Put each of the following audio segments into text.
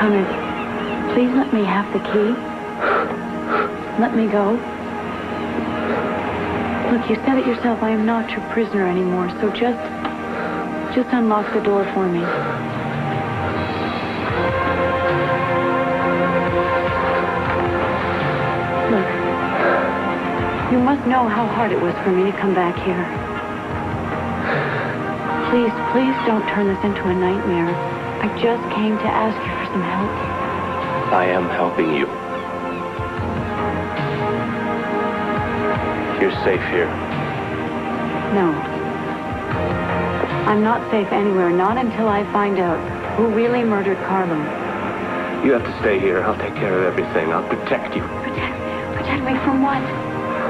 Conrad, please let me have the key. Let me go. Look, you said it yourself. I am not your prisoner anymore, so just unlock the door for me. Look, you must know how hard it was for me to come back here. Please don't turn this into a nightmare. I just came to ask you for some help. I am helping you. You're safe here. No. I'm not safe anywhere, not until I find out who really murdered Carlo. You have to stay here. I'll take care of everything. I'll protect you. Protect me from what?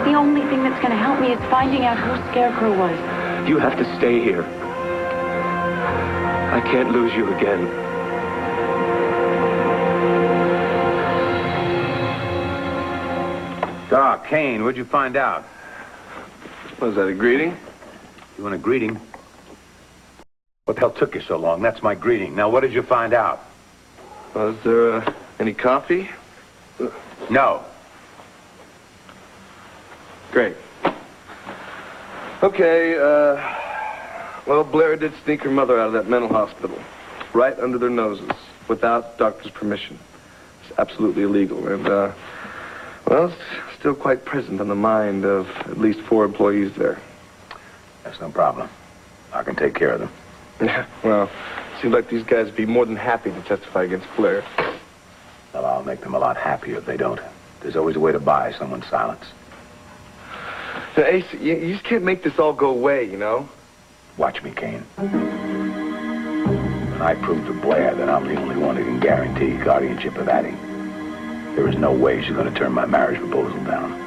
The only thing that's going to help me is finding out who Scarecrow was. You have to stay here. I can't lose you again. Doc, Kane, what'd you find out? Was that a greeting? You want a greeting? What the hell took you so long? That's my greeting. Now, what did you find out? Was there any coffee? No. Great. Okay, well, Blair did sneak her mother out of that mental hospital. Right under their noses. Without doctor's permission. It's absolutely illegal. And, well, it's still quite present on the mind of at least 4 employees there. That's no problem. I can take care of them. Yeah, well, seems like these guys would be more than happy to testify against Blair. Well, I'll make them a lot happier if they don't. There's always a way to buy someone's silence. Now, Ace, you just can't make this all go away, you know? Watch me, Kane. When I prove to Blair that I'm the only one who can guarantee guardianship of Addie, there is no way she's going to turn my marriage proposal down.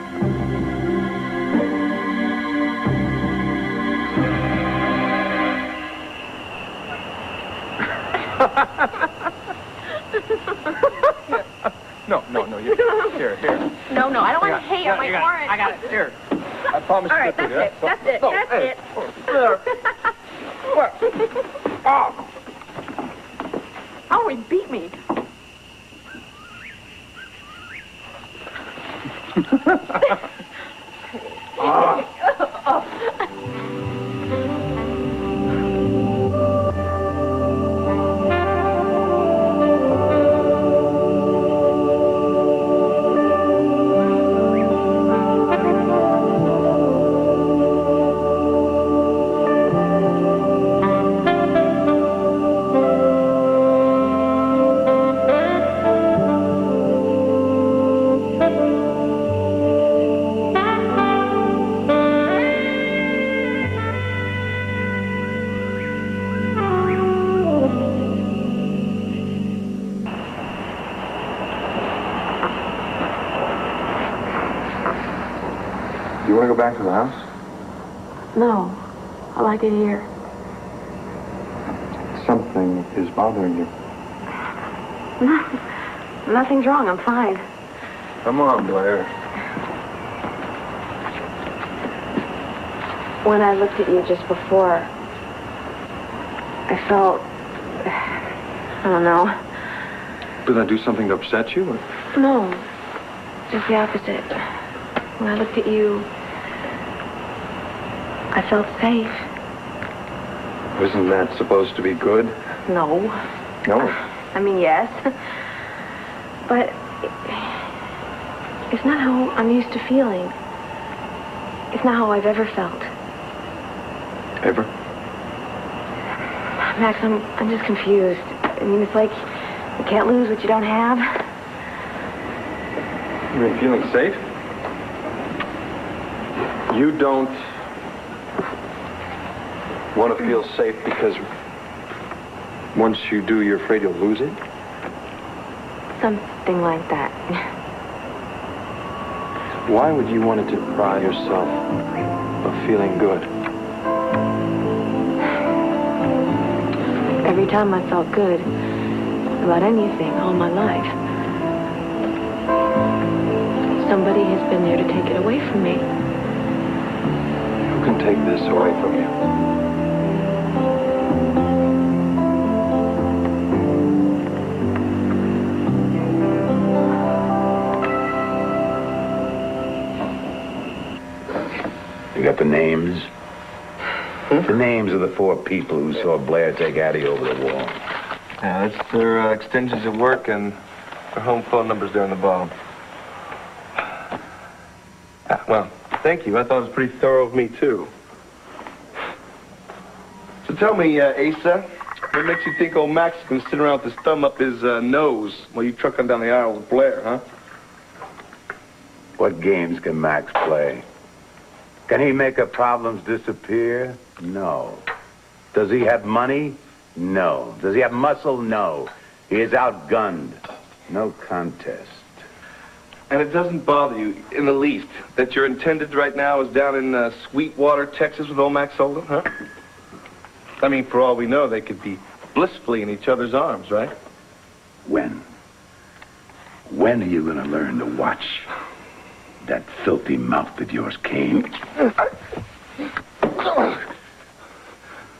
No, here. No, I don't want to hate on my warrant. I got it, here. I promise All you right, this. that's it. That's it. There. What? Oh. Oh, he beat me. Do you want to go back to the house? No. I like it here. Something is bothering you. Nothing's wrong. I'm fine. Come on, Blair. When I looked at you just before, I felt... I don't know. Did I do something to upset you? Or? No. Just the opposite. When I looked at you, I felt safe. Isn't that supposed to be good? No. No? I mean, yes. But it's not how I'm used to feeling. It's not how I've ever felt. Ever? Max, I'm just confused. I mean, it's like you can't lose what you don't have. You mean feeling safe? You don't want to feel safe because once you do, you're afraid you'll lose it? Something like that. Why would you want to deprive yourself of feeling good? Every time I felt good about anything all my life, somebody has been there to take it away from me. Who can take this away from you? names of the 4 people who saw Blair take Addie over the wall? Yeah, that's their extensions at work and their home phone numbers there on the bottom. Well, thank you. I thought it was pretty thorough of me, too. So tell me, Asa, what makes you think old Max is going to sit around with his thumb up his nose while you truck on down the aisle with Blair, huh? What games can Max play? Can he make her problems disappear? No. Does he have money? No. Does he have muscle? No. He is outgunned. No contest. And it doesn't bother you in the least that your intended right now is down in Sweetwater, Texas with old Max Holden, huh? I mean, for all we know, they could be blissfully in each other's arms, right? When? When are you going to learn to watch that filthy mouth of yours, Kane?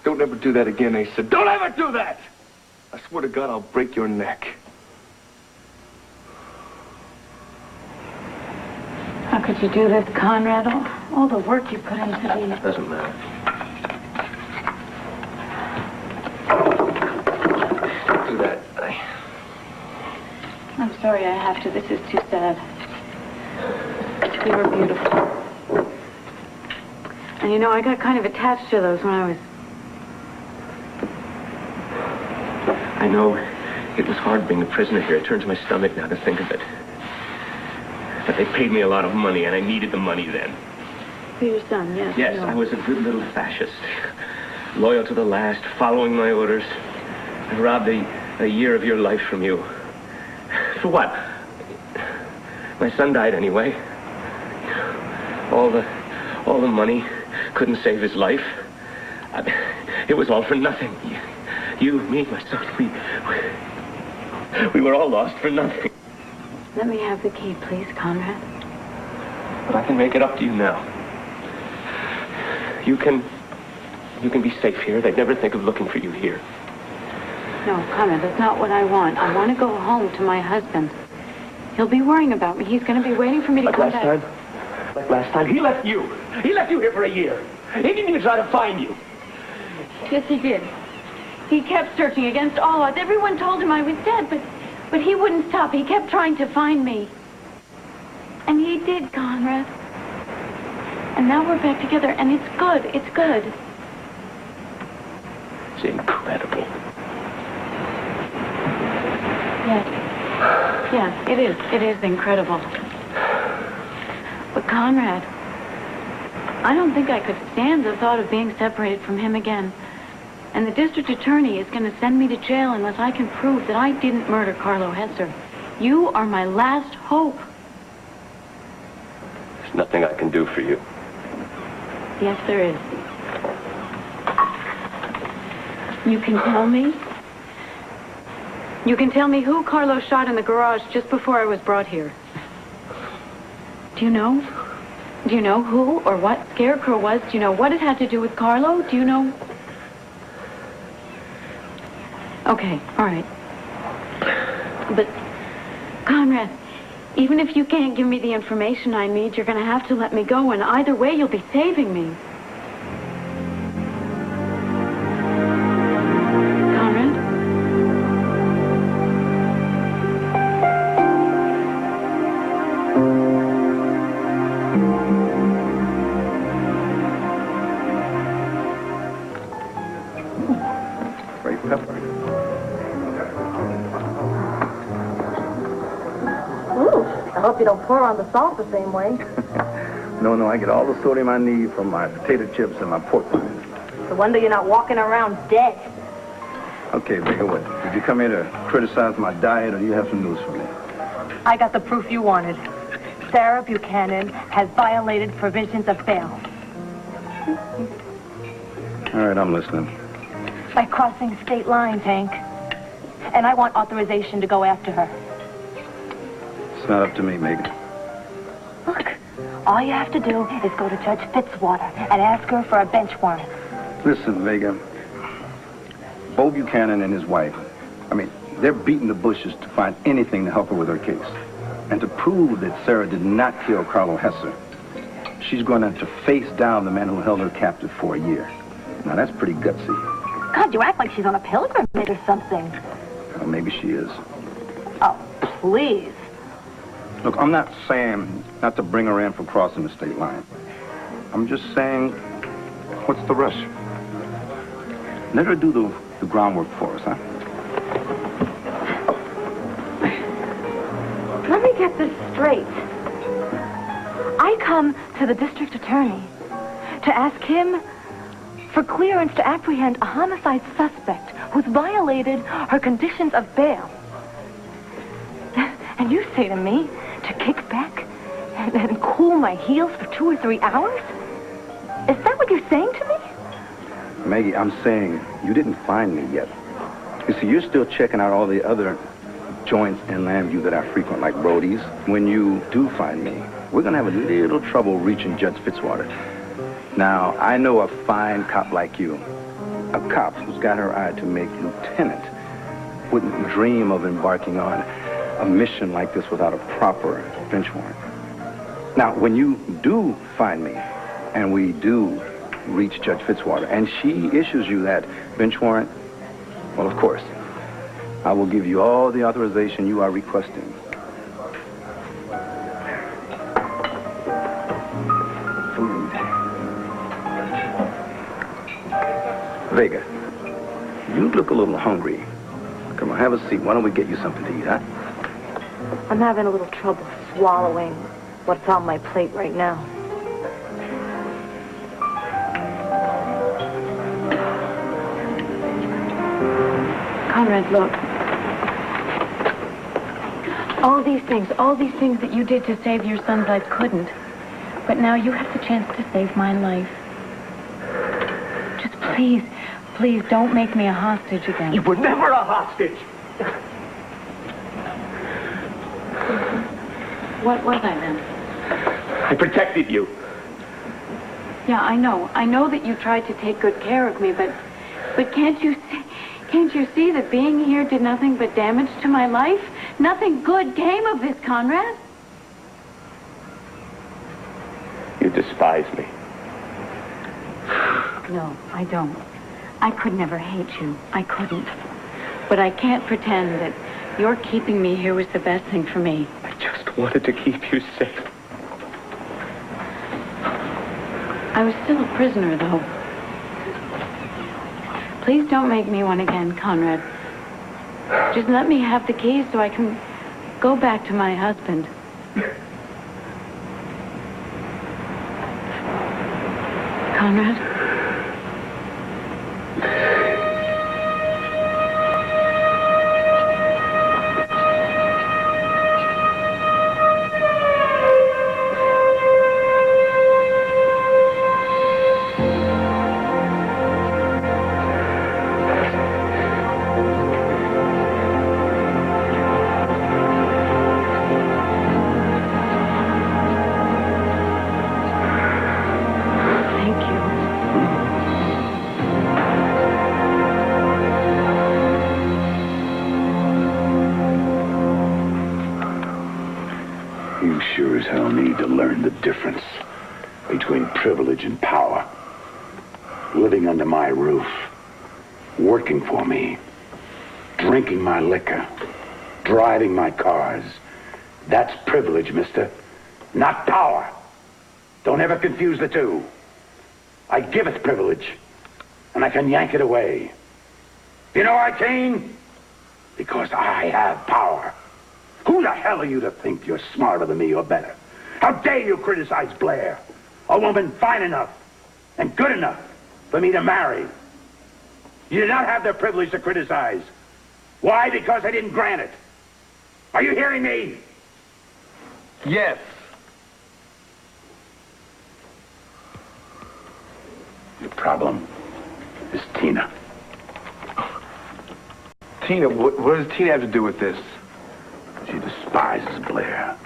Don't ever do that again, Asa. Don't ever do that! I swear to God, I'll break your neck. How could you do this, Conrad? All the work you put into these. Doesn't matter. Don't do that. I'm sorry I have to. This is too sad. They were beautiful. And you know, I got kind of attached to those when I was... I know it was hard being a prisoner here. It turns my stomach now to think of it. But they paid me a lot of money, and I needed the money then. For your son, yes. Yes, I was a good little fascist. Loyal to the last, following my orders. I robbed a year of your life from you. For what? My son died anyway. All the money couldn't save his life. It was all for nothing. You, me, my son, we were all lost for nothing. Let me have the key, please, Conrad. But I can make it up to you now. You can be safe here. They'd never think of looking for you here. No, Conrad, that's not what I want. I want to go home to my husband. He'll be worrying about me. He's going to be waiting for me to come back. Like last time, he left you. He left you here for a year. He didn't even try to find you. Yes, he did. He kept searching against all odds. Everyone told him I was dead, but he wouldn't stop. He kept trying to find me. And he did, Conrad. And now we're back together, and it's good. It's good. It's incredible. Yes. Yes, it is. It is incredible. But Conrad, I don't think I could stand the thought of being separated from him again. And the district attorney is going to send me to jail unless I can prove that I didn't murder Carlo Hesser. You are my last hope. There's nothing I can do for you. Yes, there is. You can tell me? You can tell me who Carlo shot in the garage just before I was brought here. Do you know? Do you know who or what Scarecrow was? Do you know what it had to do with Carlo? Do you know? Okay, all right. But, Conrad, even if you can't give me the information I need, you're going to have to let me go, and either way, you'll be saving me. Conrad? Great pepper. I hope you don't pour on the salt the same way. No, I get all the sodium I need from my potato chips and my pork rinds. It's a wonder you're not walking around dead. Okay, Vega, what? Did you come here to criticize my diet, or do you have some news for me? I got the proof you wanted. Sarah Buchanan has violated provisions of bail All right, I'm listening. by crossing state lines, Hank. And I want authorization to go after her. It's not up to me, Megan. Look, all you have to do is go to Judge Fitzwater and ask her for a bench warrant. Listen, Vega. Bo Buchanan and his wife, they're beating the bushes to find anything to help her with her case. And to prove that Sarah did not kill Carlo Hesser, she's going to have to face down the man who held her captive for a year. Now, that's pretty gutsy. God, you act like she's on a pilgrimage or something. Well, maybe she is. Oh, please. Look, I'm not saying not to bring her in for crossing the state line. I'm just saying, what's the rush? Let her do the groundwork for us, huh? Let me get this straight. I come to the district attorney to ask him for clearance to apprehend a homicide suspect who's violated her conditions of bail. And you say to me to kick back and cool my heels for 2 or 3 hours? Is that what you're saying to me? Maggie, I'm saying you didn't find me yet. You see, you're still checking out all the other joints in Lambview that I frequent, like Brody's. When you do find me, we're going to have a little trouble reaching Judge Fitzwater. Now, I know a fine cop like you, a cop who's got her eye to make lieutenant, wouldn't dream of embarking on a mission like this without a proper bench warrant. Now, when you do find me, and we do reach Judge Fitzwater, and she issues you that bench warrant, well, of course, I will give you all the authorization you are requesting. Food. Vega, you look a little hungry. Come on, have a seat. Why don't we get you something to eat, huh? I'm having a little trouble swallowing what's on my plate right now. Conrad, look. All these things that you did to save your son's life couldn't. But now you have the chance to save my life. Just please don't make me a hostage again. You were never a hostage. What was I then? I protected you. Yeah, I know. I know that you tried to take good care of me, but can't you see that being here did nothing but damage to my life? Nothing good came of this, Conrad. You despise me. No, I don't. I could never hate you. I couldn't. But I can't pretend that your keeping me here was the best thing for me. I just wanted to keep you safe. I was still a prisoner, though. Please don't make me one again, Conrad. Just let me have the keys so I can go back to my husband. Conrad? You sure as hell need to learn the difference between privilege and power. Living under my roof, working for me, drinking my liquor, driving my cars. That's privilege, mister, not power. Don't ever confuse the two. I giveth privilege, and I can yank it away. You know why, Kane? Because I have power. Who the hell are you to think you're smarter than me or better? How dare you criticize Blair, a woman fine enough and good enough for me to marry? You do not have the privilege to criticize. Why? Because I didn't grant it. Are you hearing me? Yes. Your problem is Tina. Tina, what does Tina have to do with this? She despises Blair.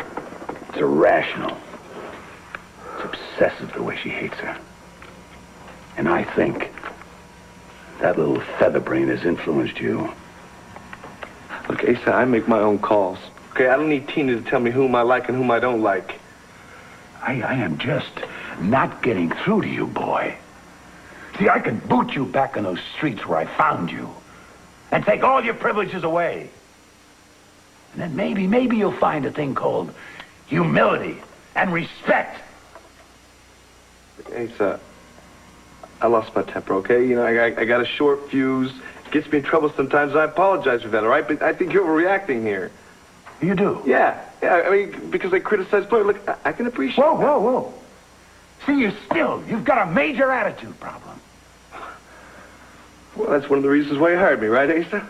It's irrational. It's obsessive the way she hates her. And I think that little featherbrain has influenced you. Look, Asa, I make my own calls. Okay, I don't need Tina to tell me whom I like and whom I don't like. I am just not getting through to you, boy. See, I can boot you back in those streets where I found you and take all your privileges away. And then maybe you'll find a thing called humility and respect. Hey, sir, I lost my temper, okay? You know, I got a short fuse. It gets me in trouble sometimes, and I apologize for that, all right? But I think you're overreacting here. You do? Yeah, I mean, because I criticize Blair. Look, I can appreciate that. Whoa. See, you've got a major attitude problem. Well, that's one of the reasons why you hired me, right, Asa?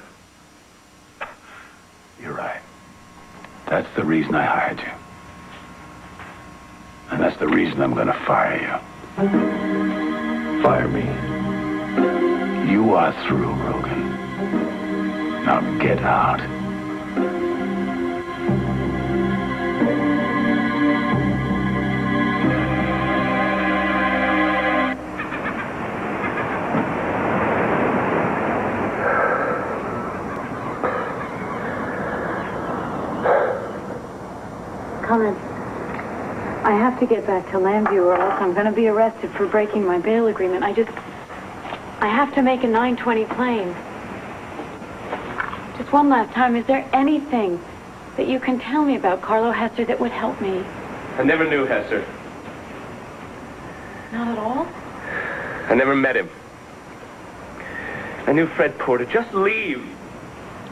You're right. That's the reason I hired you. And that's the reason I'm gonna fire you. Fire me? You are through, Rogan. Now get out. Conrad, I have to get back to Lambview or else I'm going to be arrested for breaking my bail agreement. I have to make a 9:20 plane. Just one last time, is there anything that you can tell me about Carlo Hester that would help me? I never knew Hester. Not at all? I never met him. I knew Fred Porter. Just leave.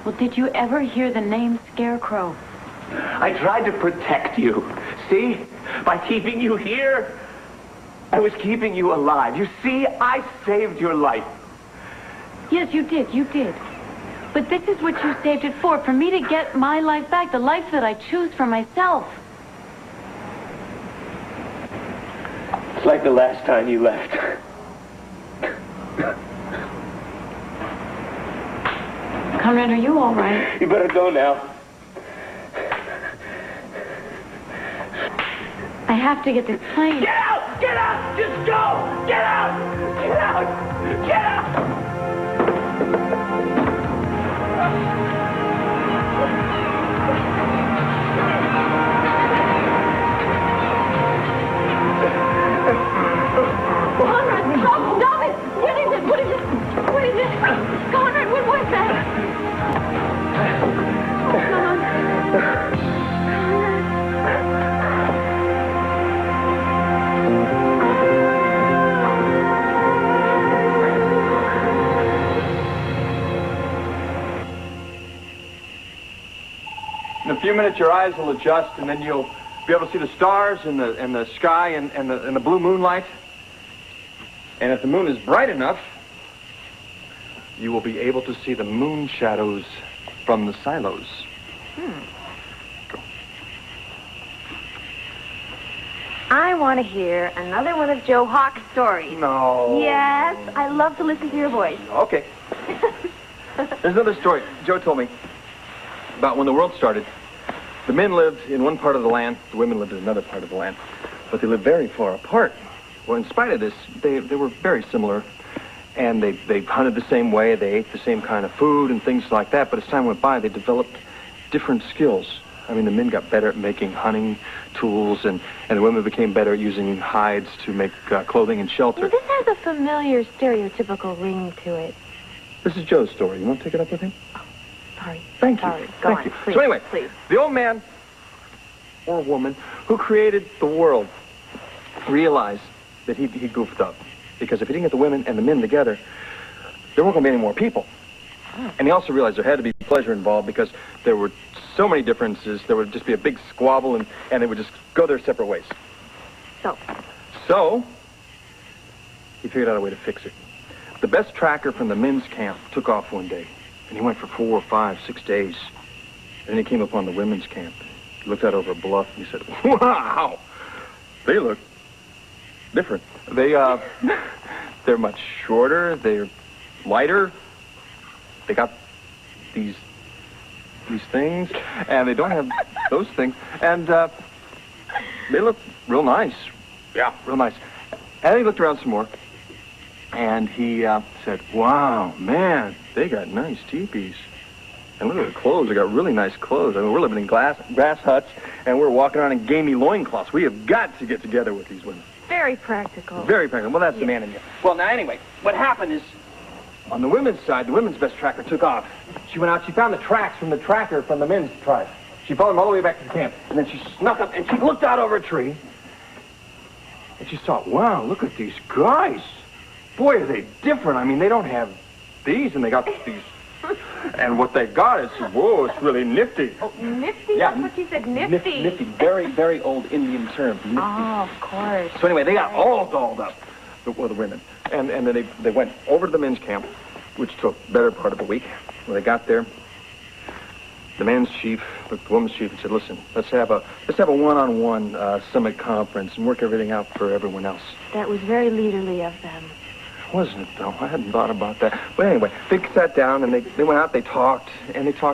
Well, did you ever hear the name Scarecrow? I tried to protect you. See? By keeping you here, I was keeping you alive. You see, I saved your life. Yes, you did. But this is what you saved it for me to get my life back, the life that I choose for myself. It's like the last time you left. Conrad, are you all right? You better go now. I have to get this plane. Get out! Get out! Just go! Get out! Get out! Get out! Conrad, stop it! What is it? What is it? Conrad, what was that? In a few minutes, your eyes will adjust, and then you'll be able to see the stars and the sky and the blue moonlight. And if the moon is bright enough, you will be able to see the moon shadows from the silos. Go. I want to hear another one of Joe Hawk's stories. No. Yes, I love to listen to your voice. Okay. There's another story Joe told me about when the world started. The men lived in one part of the land, the women lived in another part of the land, but they lived very far apart. Well, in spite of this, they were very similar, and they hunted the same way, they ate the same kind of food and things like that, but as time went by, they developed different skills. I mean, the men got better at making hunting tools, and the women became better at using hides to make clothing and shelter. Well, this has a familiar, stereotypical ring to it. This is Joe's story. You want to take it up with him? Sorry. Thank you. Sorry. Go Thank on, you. please, So anyway, please. the old man or woman who created the world realized that he goofed up. Because if he didn't get the women and the men together, there weren't going to be any more people. And he also realized there had to be pleasure involved because there were so many differences. There would just be a big squabble, and they would just go their separate ways. So, he figured out a way to fix it. The best tracker from the men's camp took off one day, and he went for 4, 5, 6 days. And then he came upon the women's camp. He looked out over a bluff, and he said, "Wow, they look different. They're much shorter, they're lighter, they got these things, and they don't have those things, and they look real nice. Yeah, real nice." And he looked around some more, and he said, "Wow, man, they got nice teepees. And look at the clothes. They got really nice clothes. I mean, we're living in grass huts, and we're walking around in gamey loincloths. We have got to get together with these women." very practical. Very practical. Well, that's the man in you. Well, now, anyway, what happened is, on the women's side, the women's best tracker took off. She went out, she found the tracks from the tracker from the men's tribe. She followed them all the way back to the camp. And then she snuck up and she looked out over a tree. And she thought, wow, look at these guys. Boy, are they different. I mean, they don't have these, and they got these. And what they got is, whoa, it's really nifty. Oh, nifty? Yeah. That's what she said, nifty. Nifty. Very, very old Indian term. Nifty. Oh, of course. So anyway, they got all dolled up, the women. And then they went over to the men's camp, which took better part of a week. When they got there, the men's chief looked at the women's chief and said, listen, let's have a one-on-one summit conference and work everything out for everyone else. That was very leaderly of them. Wasn't it, though? I hadn't thought about that. But anyway, they sat down and they went out, they talked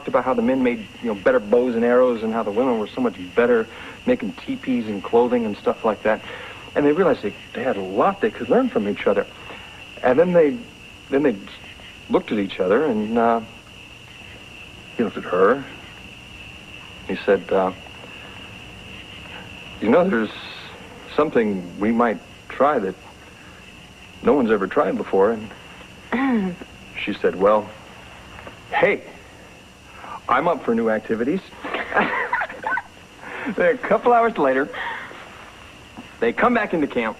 about how the men made, better bows and arrows and how the women were so much better making teepees and clothing and stuff like that. And they realized they had a lot they could learn from each other. And then they looked at each other and he looked at her. He said, there's something we might try that no one's ever tried before. And she said, well, hey, I'm up for new activities. Then a couple hours later, they come back into camp,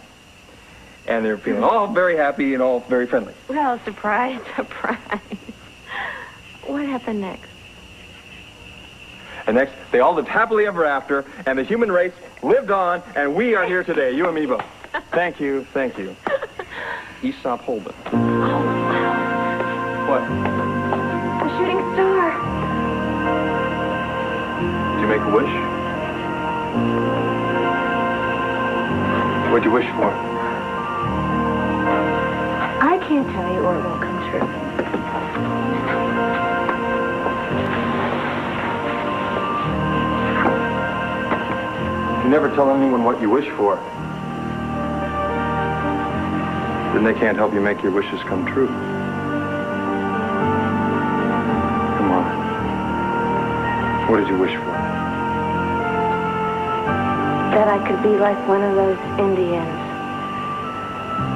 and they're feeling all very happy and all very friendly. Well, surprise. What happened next? And next, they all lived happily ever after, and the human race lived on, and we are here today, you and me both. Thank you. Aesop Holden. Oh, wow. What? A shooting star. Did you make a wish? What'd you wish for? I can't tell you or it won't come true. You never tell anyone what you wish for. Then they can't help you make your wishes come true. Come on. What did you wish for? That I could be like one of those Indians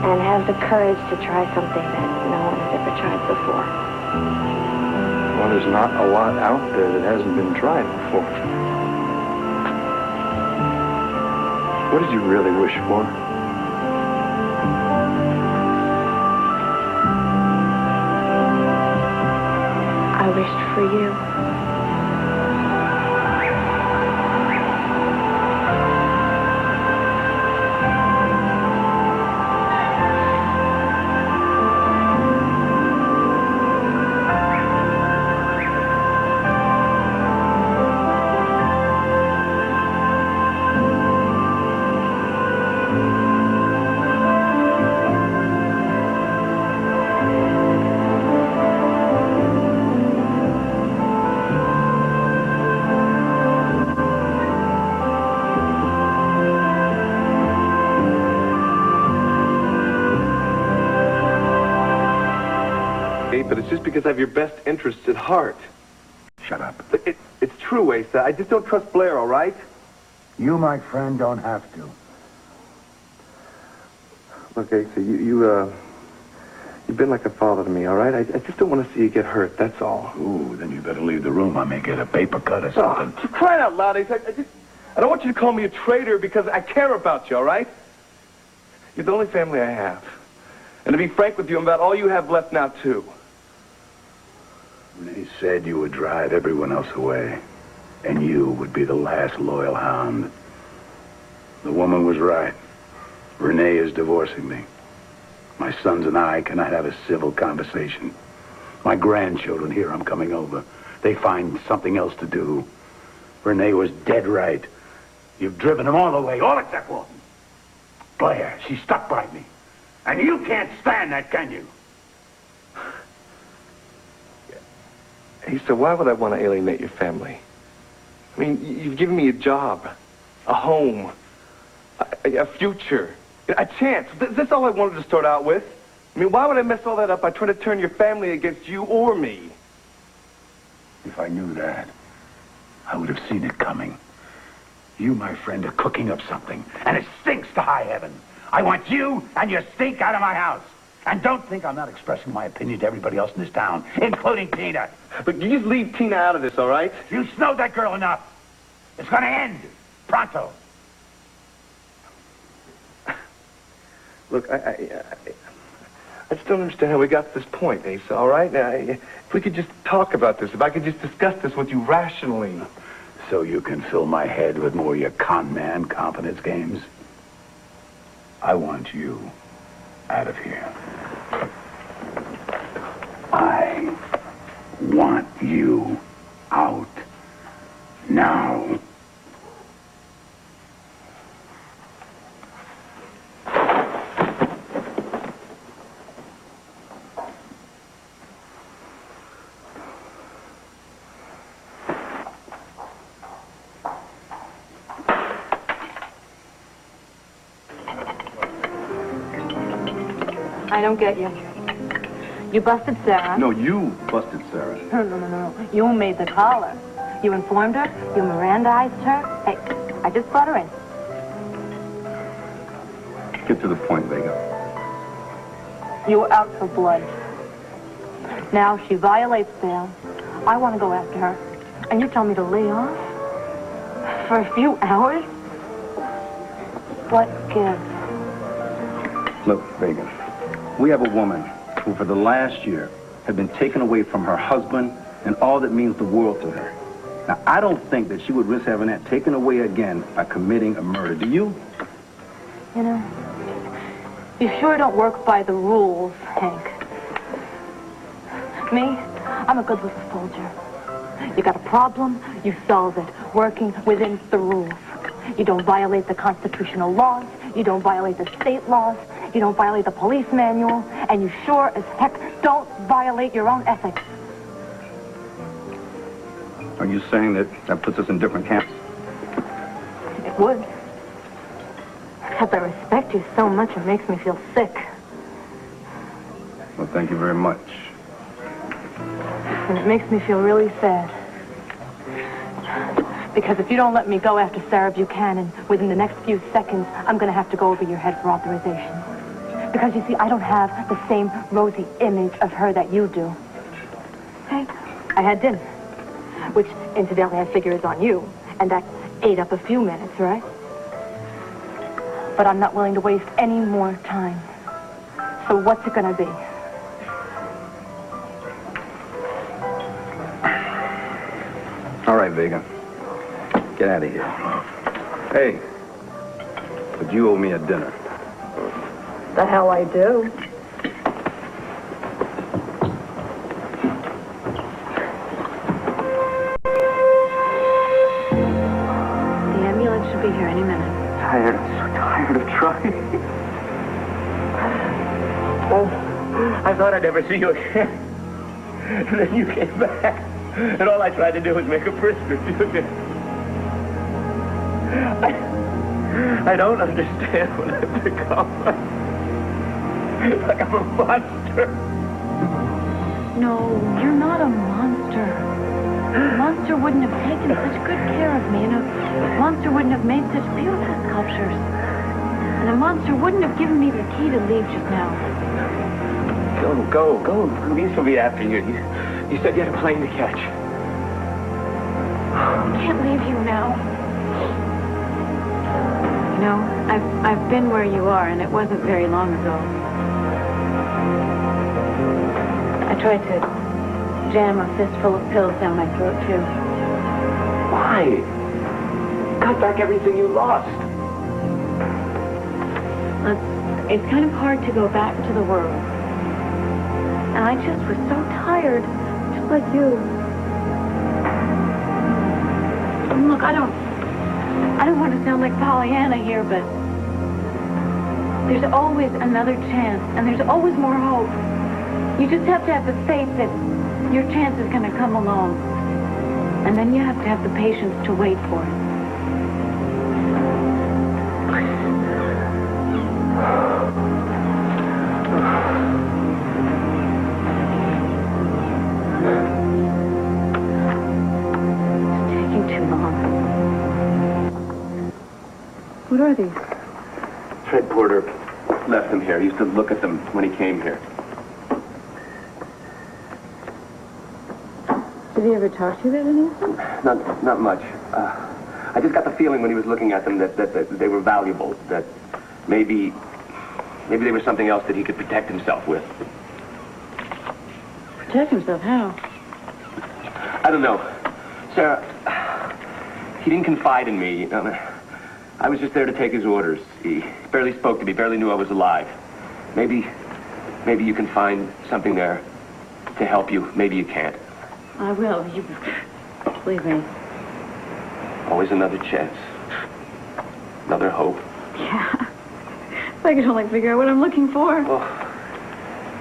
and have the courage to try something that no one has ever tried before. Well, there's not a lot out there that hasn't been tried before. What did you really wish for? I wished for you. But it's just because I have your best interests at heart. Shut up. It's true, Asa. I just don't trust Blair, all right? You, my friend, don't have to. Look, Asa, you've been like a father to me, all right? I just don't want to see you get hurt, that's all. Ooh, then you better leave the room. I may get a paper cut or something. Oh, crying out loud, Asa. I don't want you to call me a traitor because I care about you, all right? You're the only family I have. And to be frank with you, I'm about all you have left now, too. Renee said you would drive everyone else away, and you would be the last loyal hound. The woman was right. Renee is divorcing me. My sons and I cannot have a civil conversation. My grandchildren, here I'm coming over. They find something else to do. Renee was dead right. You've driven them all away, all except one. Blair, she stuck by me. And you can't stand that, can you? He said, why would I want to alienate your family? I mean, you've given me a job, a home, a future, a chance. That's all I wanted to start out with. I mean, why would I mess all that up by trying to turn your family against you or me? If I knew that, I would have seen it coming. You, my friend, are cooking up something, and it stinks to high heaven. I want you and your stink out of my house. And don't think I'm not expressing my opinion to everybody else in this town, including Tina. But you just leave Tina out of this, all right? You snowed that girl enough. It's gonna end. Pronto. Look, I just don't understand how we got to this point, Asa, all right? Now, if we could just talk about this, if I could just discuss this with you rationally. So you can fill my head with more of your con man confidence games? I want you out of here. I want you out now. I don't get you. You busted Sarah. No, you busted Sarah. No. You made the caller. You informed her. You Mirandized her. Hey, I just brought her in. Get to the point, Vega. You were out for blood. Now she violates bail. I want to go after her. And you tell me to lay off? For a few hours? What gives? Look, Vega, we have a woman who for the last year had been taken away from her husband and all that means the world to her. Now, I don't think that she would risk having that taken away again by committing a murder. Do you? You know, you sure don't work by the rules, Hank. Me, I'm a good little soldier. You got a problem, you solve it, working within the rules. You don't violate the constitutional laws, you don't violate the state laws, you don't violate the police manual, and you sure as heck don't violate your own ethics. Are you saying that puts us in different camps? It would. Because I respect you so much, it makes me feel sick. Well, thank you very much. And it makes me feel really sad. Because if you don't let me go after Sarah Buchanan, within the next few seconds, I'm going to have to go over your head for authorization. Because, you see, I don't have the same rosy image of her that you do. Hey, I had dinner, which, incidentally, I figure is on you, and that ate up a few minutes, right? But I'm not willing to waste any more time. So what's it going to be? All right, Vega. Get out of here. Hey, but you owe me a dinner. The hell I do. The ambulance should be here any minute. I'm so tired of trying. I thought I'd never see you again. And then you came back. And all I tried to do was make a prescription. I don't understand what I've become. Like I'm a monster. No, you're not a monster. A monster wouldn't have taken such good care of me, and a monster wouldn't have made such beautiful sculptures. And a monster wouldn't have given me the key to leave just now. Go. Police will be after you. You said you had a plane to catch. I can't leave you now. You know, I've been where you are, and it wasn't very long ago. I tried to jam a fistful of pills down my throat, too. Why? Cut back everything you lost. It's kind of hard to go back to the world. And I just was so tired, just like you. And look, I don't want to sound like Pollyanna here, but there's always another chance, and there's always more hope. You just have to have the faith that your chance is going to come along. And then you have to have the patience to wait for it. It's taking too long. What are these? Fred Porter. left them here. He used to look at them when he came here. Did he ever talk to you about any of them? Not much. I just got the feeling when he was looking at them that they were valuable, that maybe they were something else that he could protect himself with. Protect himself? How? I don't know. Sarah, he didn't confide in me. I was just there to take his orders. He barely spoke to me, barely knew I was alive. Maybe you can find something there to help you. Maybe you can't. I will. You believe me. Always another chance. Another hope. Yeah. If I could only figure out what I'm looking for. Well,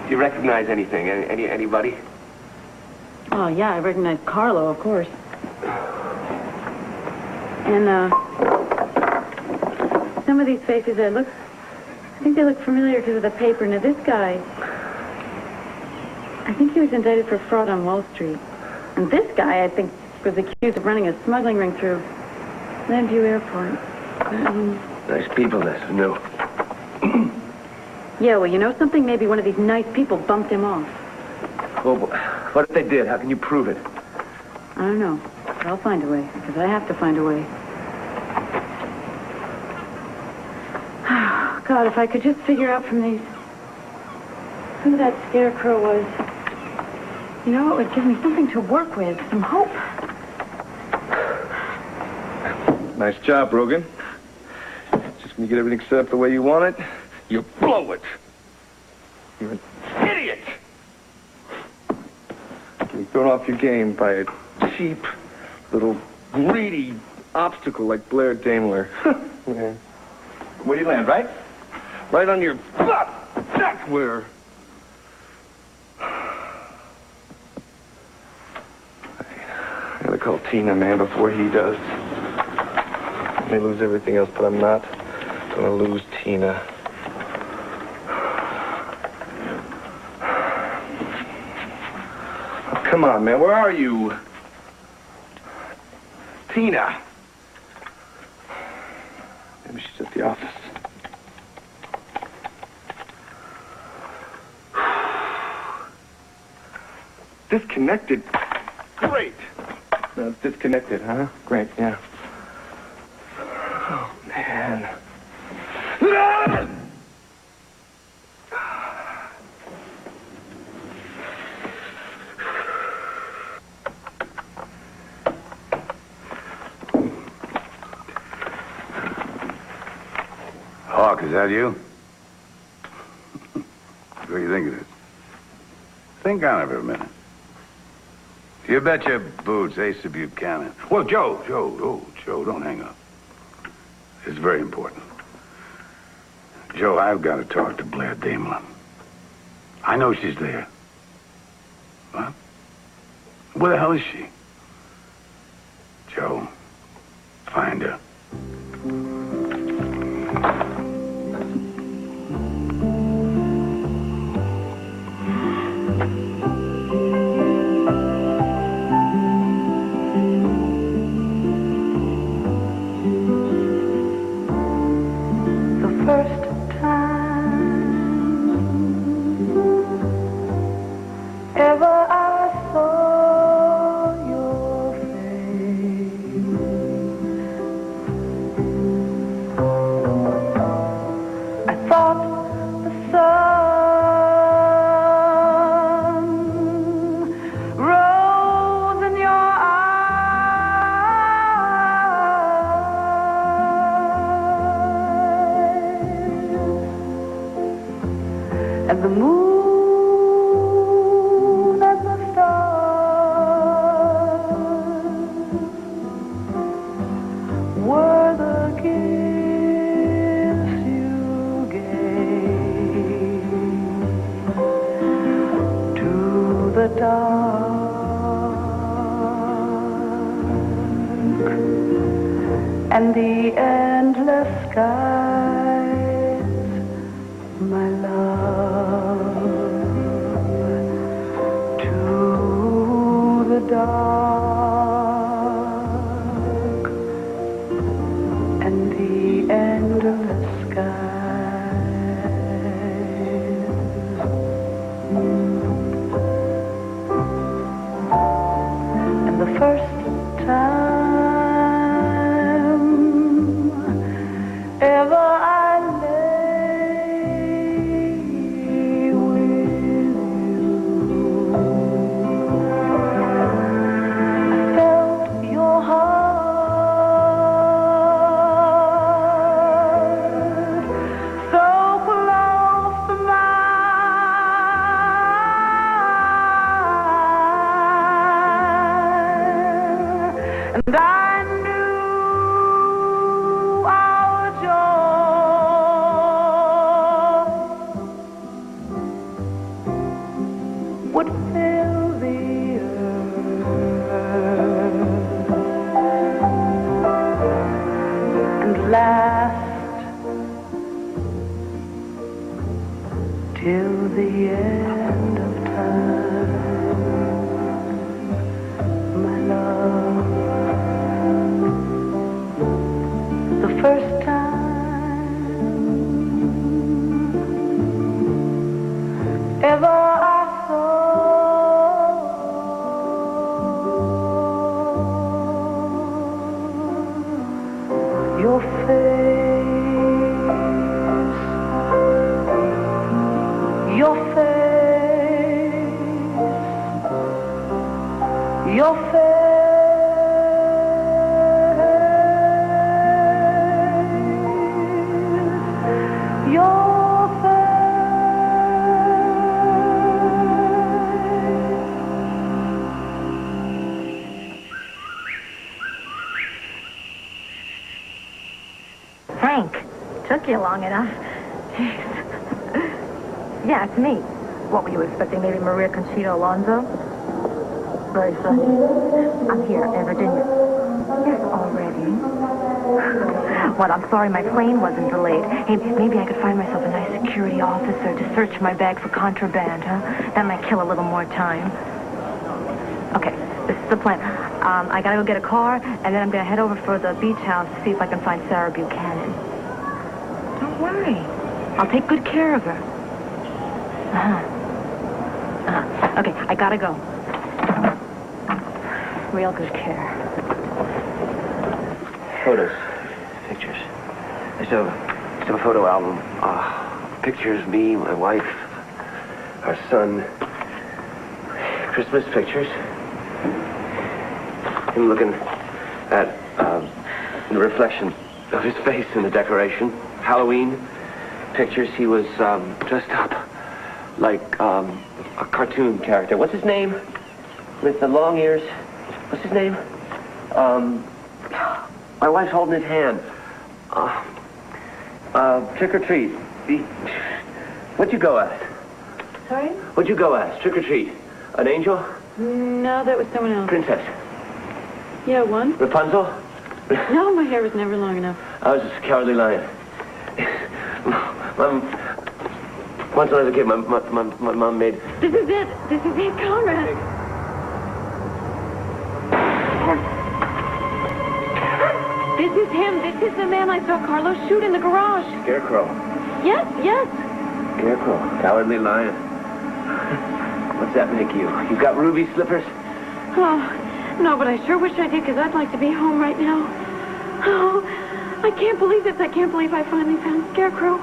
do you recognize anything? Anybody? Oh, yeah, I recognize Carlo, of course. And, some of these faces I think they look familiar because of the paper. Now, this guy, I think he was indicted for fraud on Wall Street. And this guy, I think, was accused of running a smuggling ring through Landview Airport. Nice people, that's new. Yeah, well, you know something? Maybe one of these nice people bumped him off. Well, what if they did? How can you prove it? I don't know. But I'll find a way, because I have to find a way. God, if I could just figure out from these who that Scarecrow was. You know, it would give me something to work with, some hope. Nice job, Brogan. Just when you get everything set up the way you want it, you blow it. You're an idiot. You're thrown off your game by a cheap, little, greedy obstacle like Blair Daimler. Yeah. Where do you land, right? Right on your butt. That's where. I gotta call Tina, man, before he does. I may lose everything else, but I'm not gonna lose Tina. Oh, come on, man, where are you? Tina. Maybe she's at the office. Disconnected? Great. No, it's disconnected, huh? Great, yeah. Oh, man. Hawk, is that you? What do you think it is? Think on it for a minute. You bet your boots, Ace of Buchanan. Well, Joe, don't hang up. It's very important. Joe, I've got to talk to Blair Daimler. I know she's there. What? Where the hell is she? Joe, find her. And the moon and the stars were the gifts you gave to the dark and the endless skies, my love, to the dark and the endless skies. first time ever I lay with you, I felt your heart so close to mine, and I knew our joy would fill the earth and last till the end of time, my love. The first time ever I saw your face, your face, your face, your Hank, took you long enough. Jeez. Yeah, it's me. What were you expecting? Maybe Maria Conchita Alonso? Very funny. I'm here in Virginia. Yes, already. What, I'm sorry my plane wasn't delayed. Hey, maybe I could find myself a nice security officer to search my bag for contraband, huh? That might kill a little more time. Okay, this is the plan. I gotta go get a car, and then I'm gonna head over for the beach house to see if I can find Sarah Buchanan. Don't worry. I'll take good care of her. Okay, I gotta go. Real good care. Photos, pictures. I still have a photo album. Pictures, me, my wife, our son. Christmas pictures. Him looking at the reflection of his face in the decoration. Halloween pictures. He was dressed up like a cartoon character. What's his name? With the long ears. What's his name? My wife's holding his hand. Trick or treat. What'd you go as? Sorry? What'd you go as? Trick or treat? An angel? No, that was someone else. Princess? Yeah, one. Rapunzel? No, my hair was never long enough. I was just a cowardly lion. Once when I was a kid, my mom made... This is it. This is it, Conrad. This is him. This is the man I saw Carlos shoot in the garage. Scarecrow. Yes, yes. Scarecrow. Cowardly lion. What's that make you? You got ruby slippers? Oh, no, but I sure wish I did, because I'd like to be home right now. Oh, I can't believe this. I can't believe I finally found Scarecrow.